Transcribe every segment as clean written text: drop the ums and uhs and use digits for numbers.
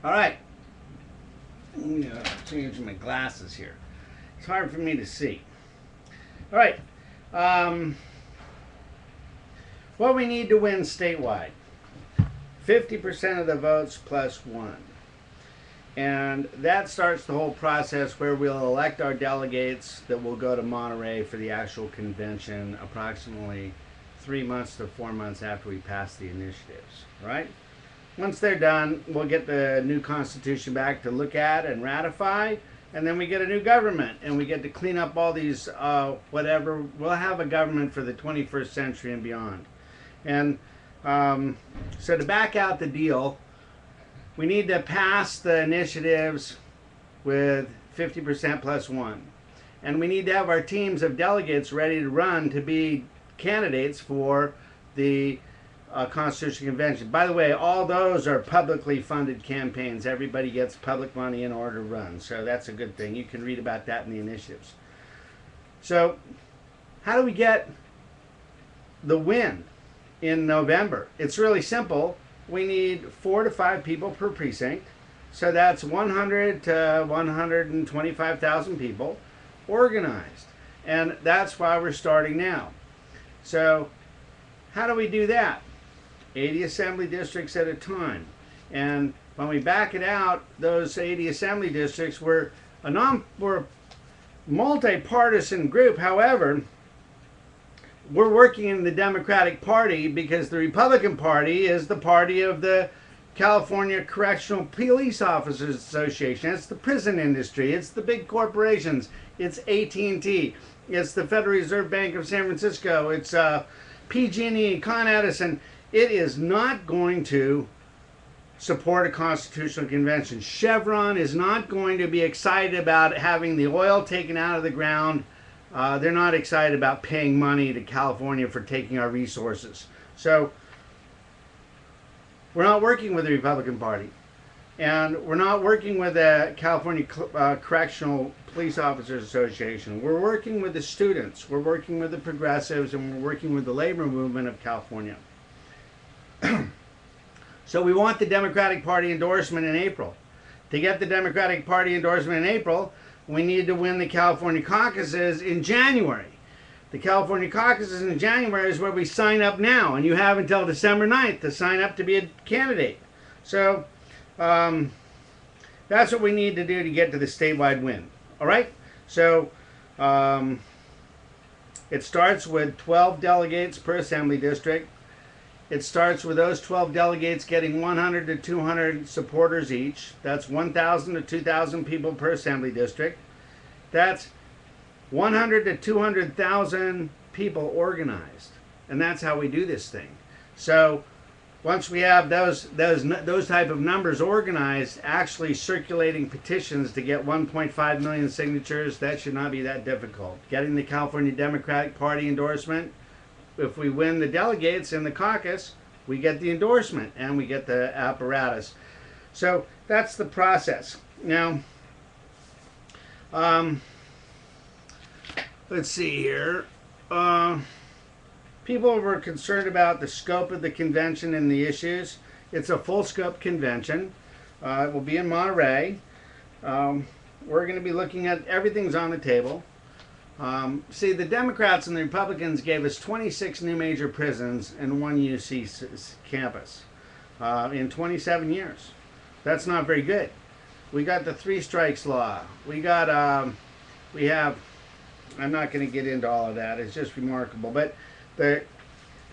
All right. I'm going to change my glasses here. It's hard for me to see. All right. What we need to win statewide. 50% of the votes plus one. And that starts the whole process where we'll elect our delegates that will go to Monterey for the actual convention approximately 3 months to 4 months after we pass the initiatives, right? Once they're done, we'll get the new Constitution back to look at and ratify, and then we get a new government, and we get to clean up all these whatever. We'll have a government for the 21st century and beyond. And so to back out the deal, we need to pass the initiatives with 50% plus one. And we need to have our teams of delegates ready to run to be candidates for the Constitutional Convention. By the way, all those are publicly funded campaigns. Everybody gets public money in order to run. So that's a good thing. You can read about that in the initiatives. So how do we get the win in November? It's really simple. We need 4 to 5 people per precinct. So that's 100 to 125,000 people organized. And that's why we're starting now. So how do we do that? 80 assembly districts at a time. And when we back it out, those 80 assembly districts were we're a multi-partisan group. However, we're working in the Democratic Party because the Republican Party is the party of the California Correctional Police Officers Association. It's the prison industry. It's the big corporations. It's AT&T. It's the Federal Reserve Bank of San Francisco. It's PG&E, Con Edison. It is not going to support a constitutional convention. Chevron is not going to be excited about having the oil taken out of the ground. They're not excited about paying money to California for taking our resources. So we're not working with the Republican Party. And we're not working with the California Correctional Police Officers Association. We're working with the students. We're working with the progressives. And we're working with the labor movement of California. So we want the Democratic Party endorsement in April. To get the Democratic Party endorsement in April, we need to win the California caucuses in January. The California caucuses in January is where we sign up now, and you have until December 9th to sign up to be a candidate. So that's what we need to do to get to the statewide win. All right? So it starts with 12 delegates per assembly district. It starts with those 12 delegates getting 100 to 200 supporters each. That's 1,000 to 2,000 people per assembly district. That's 100 to 200,000 people organized. And that's how we do this thing. So once we have those type of numbers organized, actually circulating petitions to get 1.5 million signatures, that should not be that difficult. Getting the California Democratic Party endorsement, if we win the delegates in the caucus, we get the endorsement and we get the apparatus. So that's the process. Now, let's see here. People were concerned about the scope of the convention and the issues. It's a full scope convention. It will be in Monterey. We're going to be looking at everything's on the table. See, the Democrats and the Republicans gave us 26 new major prisons and one UC campus in 27 years. That's not very good. We got the 3 strikes law. We got, I'm not going to get into all of that. It's just remarkable. But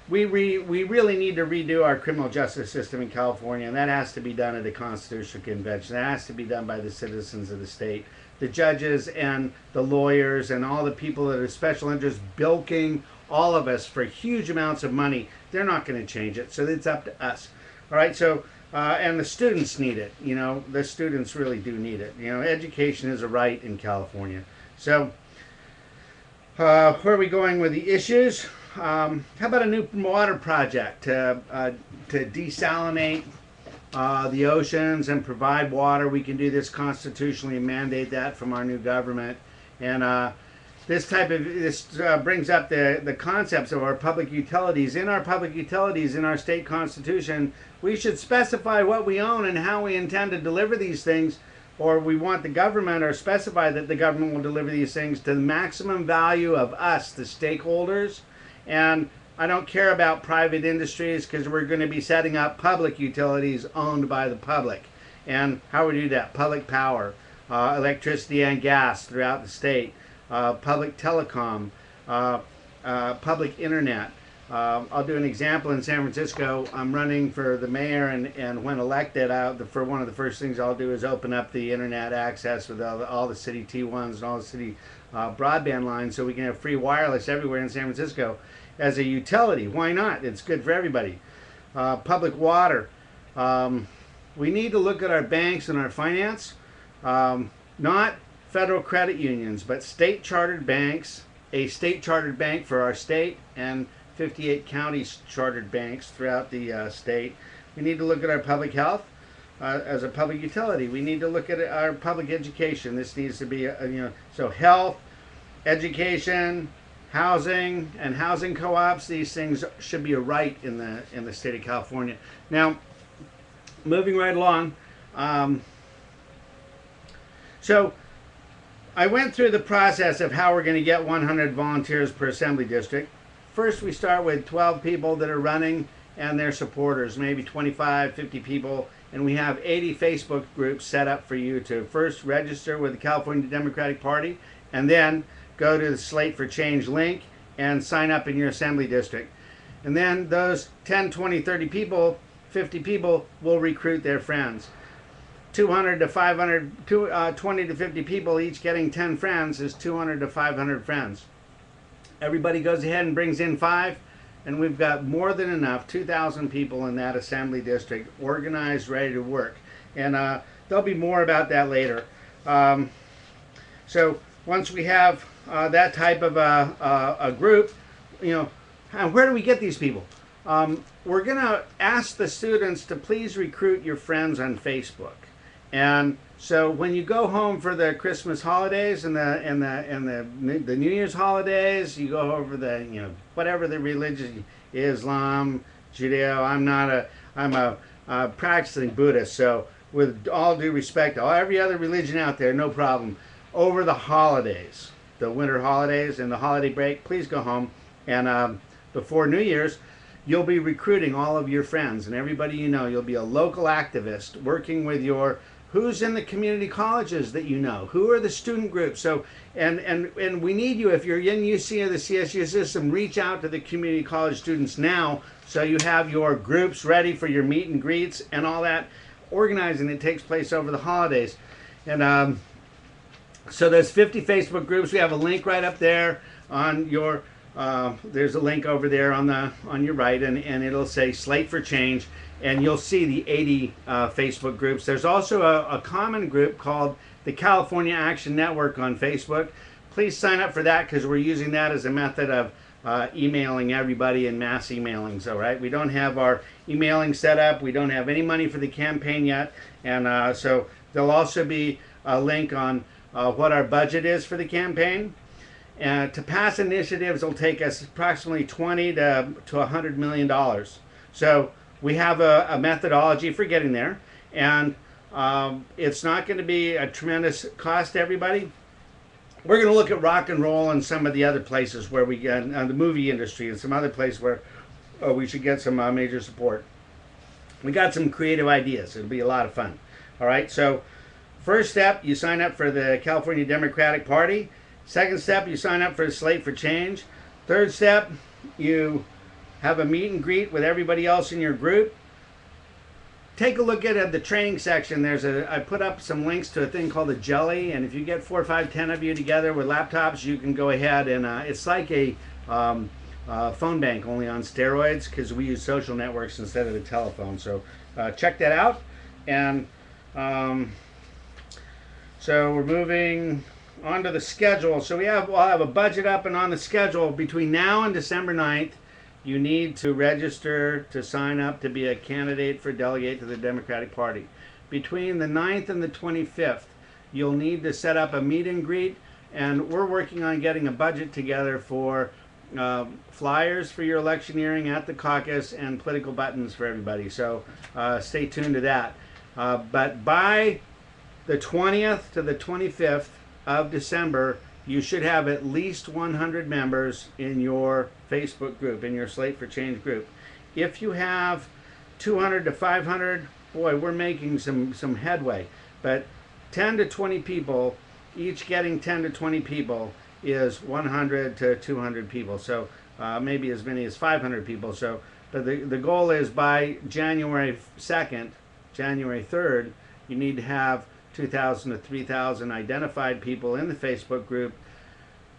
we really need to redo our criminal justice system in California, and that has to be done at a constitutional convention. That has to be done by the citizens of the state. The judges and the lawyers and all the people that are special interests bilking all of us for huge amounts of money, they're not going to change it. So it's up to us. All right, so, and the students need it. You know, the students really do need it. You know, education is a right in California. So where are we going with the issues? How about a new water project to desalinate the oceans and provide water? We can do this constitutionally and mandate that from our new government. And This brings up the concepts of our public utilities. In our public utilities, in our state constitution, we should specify what we own and how we intend to deliver these things, or we want the government, or specify that the government will deliver these things to the maximum value of us, the stakeholders. And I don't care about private industries, because we're going to be setting up public utilities owned by the public. And how we do that? Public power, electricity and gas throughout the state. Public telecom, public internet. I'll do an example in San Francisco. I'm running for the mayor, and when elected, for one of the first things I'll do is open up the internet access with all the city T1s and all the city broadband lines, so we can have free wireless everywhere in San Francisco as a utility. Why not? It's good for everybody. Public water. We need to look at our banks and our finance, not federal credit unions, but state chartered banks, a state chartered bank for our state, and 58 county chartered banks throughout the state. We need to look at our public health as a public utility. We need to look at our public education. This needs to be, so health, education, housing, and housing co-ops. These things should be a right in the state of California. Now, moving right along. So I went through the process of how we're going to get 100 volunteers per assembly district. First, we start with 12 people that are running and their supporters, maybe 25, 50 people, and we have 80 Facebook groups set up for you to first register with the California Democratic Party, and then go to the Slate for Change link and sign up in your assembly district. And then those 10, 20, 30 people, 50 people will recruit their friends. 200 to 500, 20 to 50 people each getting 10 friends is 200 to 500 friends. Everybody goes ahead and brings in 5, and we've got more than enough, 2,000 people in that assembly district, organized, ready to work. And there'll be more about that later. So once we have that type of a group, where do we get these people? We're going to ask the students to please recruit your friends on Facebook. And so when you go home for the Christmas holidays and the New Year's holidays, you go over the whatever the religion, Islam, Judeo. I'm a practicing Buddhist, so with all due respect to every other religion out there, no problem. Over the holidays, the winter holidays and the holiday break, please go home, and before New Year's, you'll be recruiting all of your friends and everybody you know. You'll be a local activist working with who's in the community colleges that you know, who are the student groups. So, and we need you, if you're in UC or the CSU system, reach out to the community college students now, so you have your groups ready for your meet and greets and all that organizing that takes place over the holidays. And so there's 50 Facebook groups. We have a link right up there on your, there's a link over there on your right, and it'll say Slate for Change, and you'll see the 80 Facebook groups. There's also a common group called the California Action Network on Facebook. Please sign up for that, because we're using that as a method of emailing everybody in mass emailings. All right, we don't have our emailing set up. We don't have any money for the campaign yet, and so there'll also be a link on what our budget is for the campaign. And to pass initiatives will take us approximately $20 to $100 million. So we have a methodology for getting there, and it's not going to be a tremendous cost to everybody. We're going to look at rock and roll and some of the other places where we get, the movie industry and some other places where we should get some major support. We got some creative ideas. It'll be a lot of fun. All right, so first step, you sign up for the California Democratic Party. Second step, you sign up for the Slate for Change. Third step, you have a meet and greet with everybody else in your group. Take a look at the training section. I put up some links to a thing called a Jelly, and if you get 4, 5, 10 of you together with laptops, you can go ahead and it's like a phone bank, only on steroids, because we use social networks instead of the telephone. So check that out. And so we're moving onto the schedule. So we'll have a budget up and on the schedule. Between now and December 9th, you need to register to sign up to be a candidate for delegate to the Democratic Party. Between the 9th and the 25th, you'll need to set up a meet and greet and we're working on getting a budget together for flyers for your electioneering at the caucus and political buttons for everybody. So stay tuned to that. But by the 20th to the 25th of December, you should have at least 100 members in your Facebook group, in your Slate for Change group. If you have 200 to 500, boy, we're making some headway. But 10 to 20 people, each getting 10 to 20 people, is 100 to 200 people. So maybe as many as 500 people. So, but the goal is by January 2nd, January 3rd, you need to have 2,000 to 3,000 identified people in the Facebook group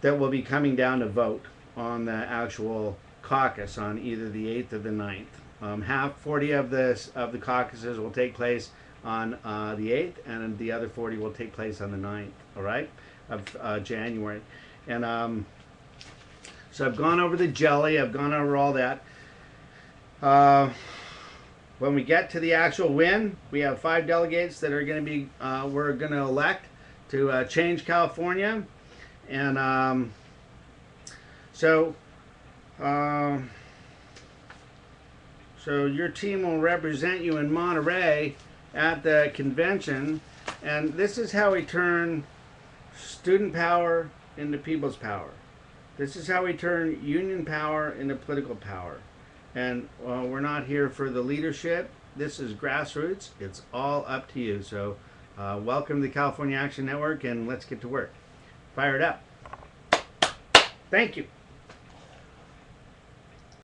that will be coming down to vote on the actual caucus on either the 8th or the 9th. 40 of the caucuses will take place on the 8th, and the other 40 will take place on the 9th, all right, of January. And so I've gone over the jelly, I've gone over all that. When we get to the actual win, we have 5 delegates that are going to be, we're going to elect to change California. And so your team will represent you in Monterey at the convention. And this is how we turn student power into people's power. This is how we turn union power into political power. And we're not here for the leadership. This is grassroots. It's all up to you. So welcome to the California Action Network, and let's get to work. Fire it up. Thank you.